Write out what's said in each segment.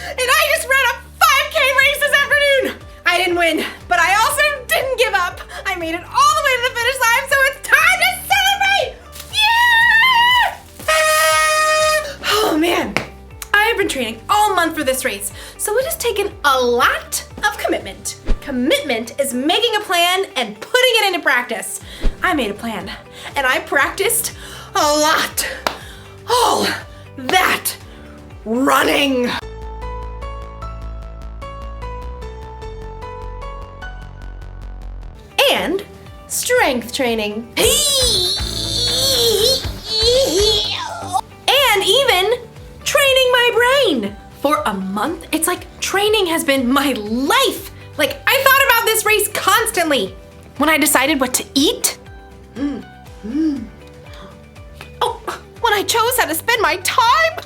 And I just ran a 5K race this afternoon. I didn't win, but I also didn't give up. I made it all the way to the finish line, so it's time to celebrate! Yeah! Oh man, I've been training all month for this race, so it has taken a lot of commitment. Commitment is making a plan and putting it into practice. I made a plan, and I practiced a lot. All that running. And strength training. And even training my brain. For a month, it's like training has been my life. Like, I thought about this race constantly. When I decided what to eat. Oh, when I chose how to spend my time.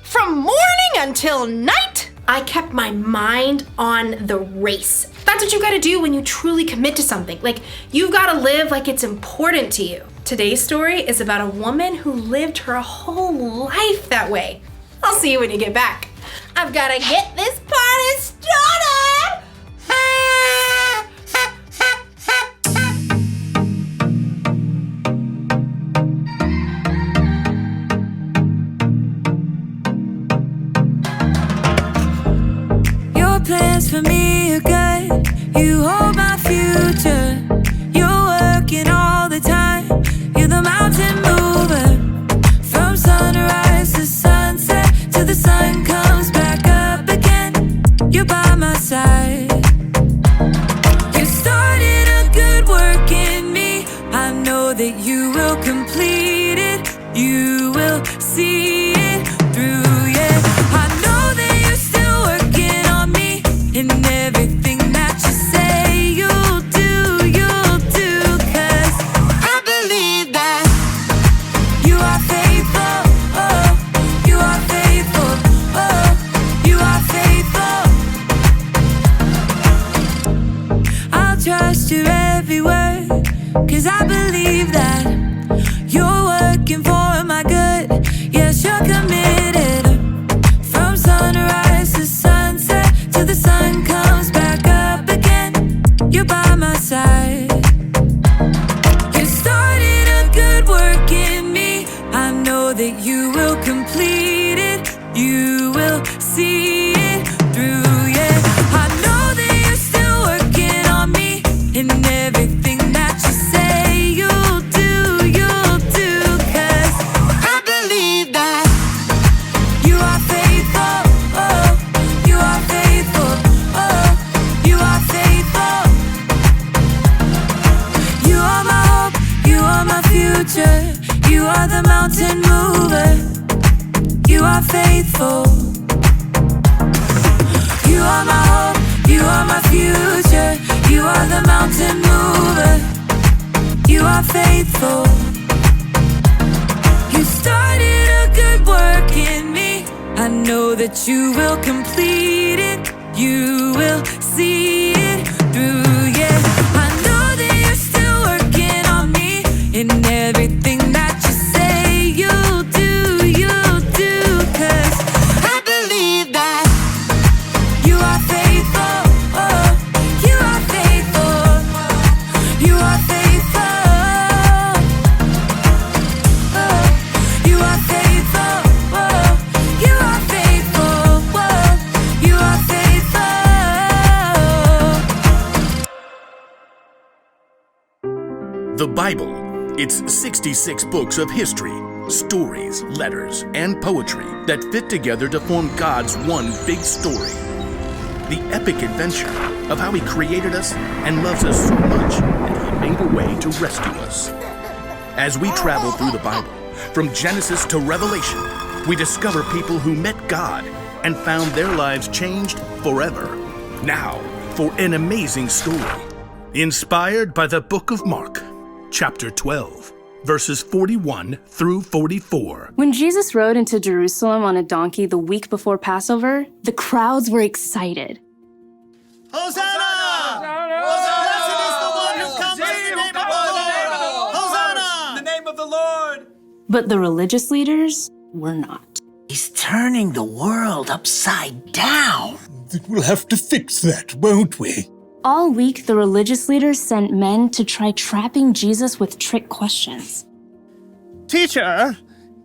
From morning until night, I kept my mind on the race. That's what you gotta do when you truly commit to something. Like, you've gotta live like it's important to you. Today's story is about a woman who lived her whole life that way. I'll see you when you get back. I've gotta get this party started! Your plans for me are good. You hold my future. You're working all the time. You're the mountain mover. From sunrise to sunset, till the sun comes back up again. You're by my side. You started a good work in me. I know that you will complete it. You will see it through, yeah. I know that you're still working on me. And everything that you say you'll do. 'Cause I believe that you are faithful, oh, you are faithful, oh, you are faithful. I'll trust your every word, 'cause I believe that you're working for my good. Yes, you're committed. From sunrise to sunset, till the sun comes back up again. You're by my side. You started a good work in me. I know that you will complete it. You will see it through, yeah. I know that you're still working on me. And everything that you say you'll do. 'Cause I believe that you are faithful, oh, you are faithful, oh, you are faithful. You are my hope, you are my future. You are the mountain mover. You are faithful. You are my hope, you are my future. You are the mountain mover. You are faithful. You started a good work in me. I know that you will complete it. You will see it through, yeah. I know that you're still working on me. And everything that you say you'll do. 'Cause I believe that you are faithful, oh, you are faithful, you are faithful, oh, you are faithful, oh, you are faithful, oh, you are faithful. The Bible. It's 66 books of history, stories, letters, and poetry that fit together to form God's one big story. The epic adventure of how He created us and loves us so much that He made a way to rescue us. As we travel through the Bible, from Genesis to Revelation, we discover people who met God and found their lives changed forever. Now, for an amazing story, inspired by the book of Mark, chapter 12, verses 41 through 44. When Jesus rode into Jerusalem on a donkey the week before Passover, the crowds were excited. Hosanna! Hosanna! Blessed is the one who comes in the name of the Lord! Hosanna! In the name of the But the religious leaders were not. He's turning the world upside down. We'll have to fix that, won't we? All week, the religious leaders sent men to try trapping Jesus with trick questions. Teacher,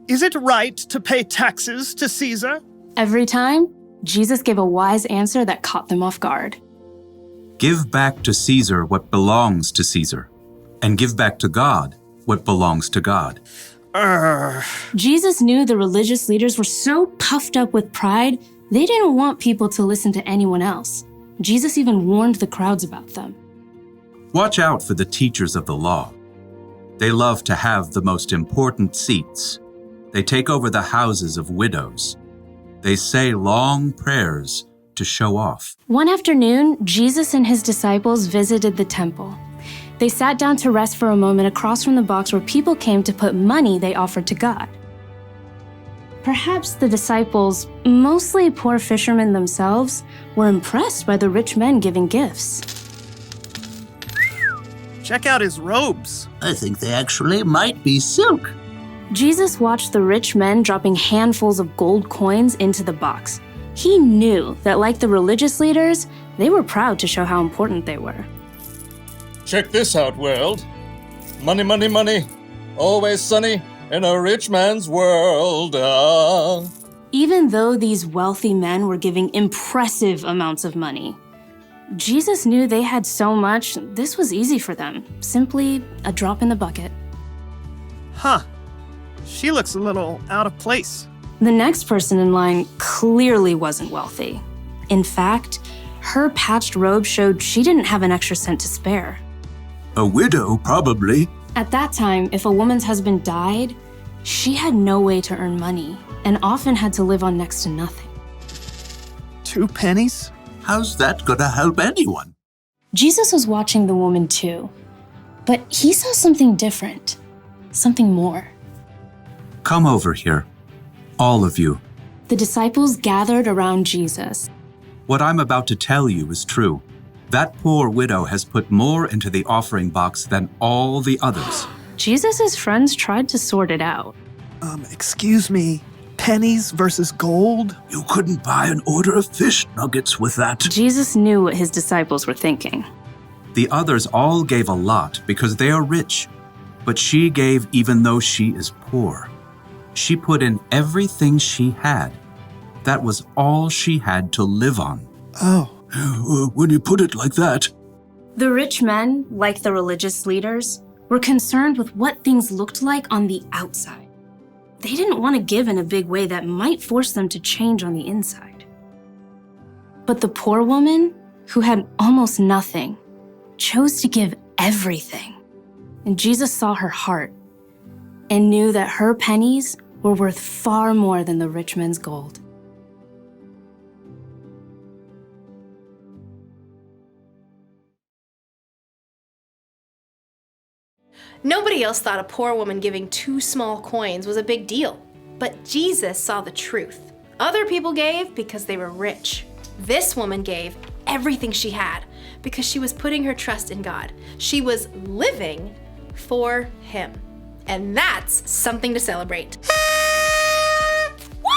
is it right to pay taxes to Caesar? Every time, Jesus gave a wise answer that caught them off guard. Give back to Caesar what belongs to Caesar, and give back to God what belongs to God. Jesus knew the religious leaders were so puffed up with pride, they didn't want people to listen to anyone else. Jesus even warned the crowds about them. Watch out for the teachers of the law. They love to have the most important seats. They take over the houses of widows. They say long prayers to show off. One afternoon, Jesus and his disciples visited the temple. They sat down to rest for a moment across from the box where people came to put money they offered to God. Perhaps the disciples, mostly poor fishermen themselves, were impressed by the rich men giving gifts. Check out his robes. I think they actually might be silk. Jesus watched the rich men dropping handfuls of gold coins into the box. He knew that, like the religious leaders, they were proud to show how important they were. Check this out, world. Money, money, money. Always sunny in a rich man's world. Even though these wealthy men were giving impressive amounts of money, Jesus knew they had so much, this was easy for them. Simply a drop in the bucket. Huh. She looks a little out of place. The next person in line clearly wasn't wealthy. In fact, her patched robe showed she didn't have an extra cent to spare. A widow, probably. At that time, if a woman's husband died, she had no way to earn money and often had to live on next to nothing. 2 pennies? How's that gonna help anyone? Jesus was watching the woman too, but he saw something different, something more. Come over here, all of you. The disciples gathered around Jesus. What I'm about to tell you is true. That poor widow has put more into the offering box than all the others. Jesus' friends tried to sort it out. Excuse me, pennies versus gold? You couldn't buy an order of fish nuggets with that. Jesus knew what his disciples were thinking. The others all gave a lot because they are rich, but she gave even though she is poor. She put in everything she had. That was all she had to live on. Oh. When you put it like that. The rich men, like the religious leaders, were concerned with what things looked like on the outside. They didn't want to give in a big way that might force them to change on the inside. But the poor woman, who had almost nothing, chose to give everything. And Jesus saw her heart and knew that her pennies were worth far more than the rich man's gold. Nobody else thought a poor woman giving 2 small coins was a big deal. But Jesus saw the truth. Other people gave because they were rich. This woman gave everything she had because she was putting her trust in God. She was living for Him. And that's something to celebrate. Woo!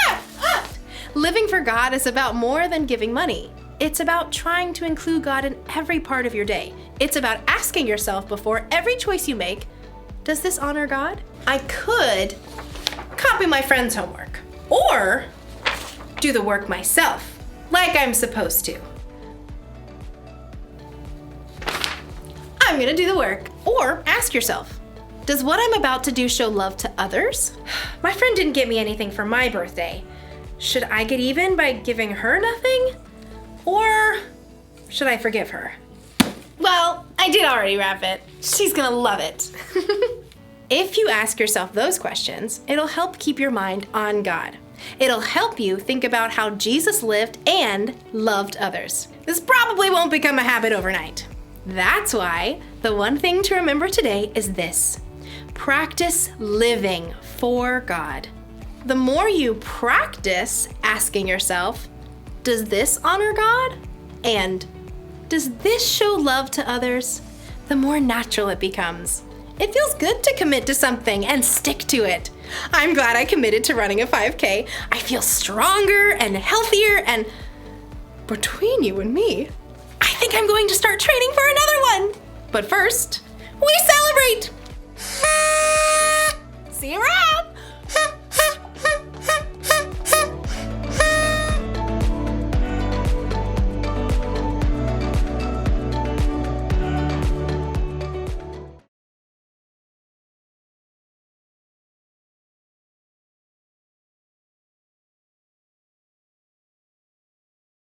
Yeah! Living for God is about more than giving money. It's about trying to include God in every part of your day. It's about asking yourself before every choice you make, does this honor God? I could copy my friend's homework or do the work myself, like I'm supposed to. I'm gonna do the work. Or ask yourself, does what I'm about to do show love to others? My friend didn't get me anything for my birthday. Should I get even by giving her nothing? Or should I forgive her? Well, I did already wrap it. She's gonna love it. If you ask yourself those questions, it'll help keep your mind on God. It'll help you think about how Jesus lived and loved others. This probably won't become a habit overnight. That's why the one thing to remember today is this: practice living for God. The more you practice asking yourself, does this honor God? And does this show love to others? the more natural it becomes. It feels good to commit to something and stick to it. I'm glad I committed to running a 5K. I feel stronger and healthier, and between you and me, I think I'm going to start training for another one. But first, we celebrate! See you around!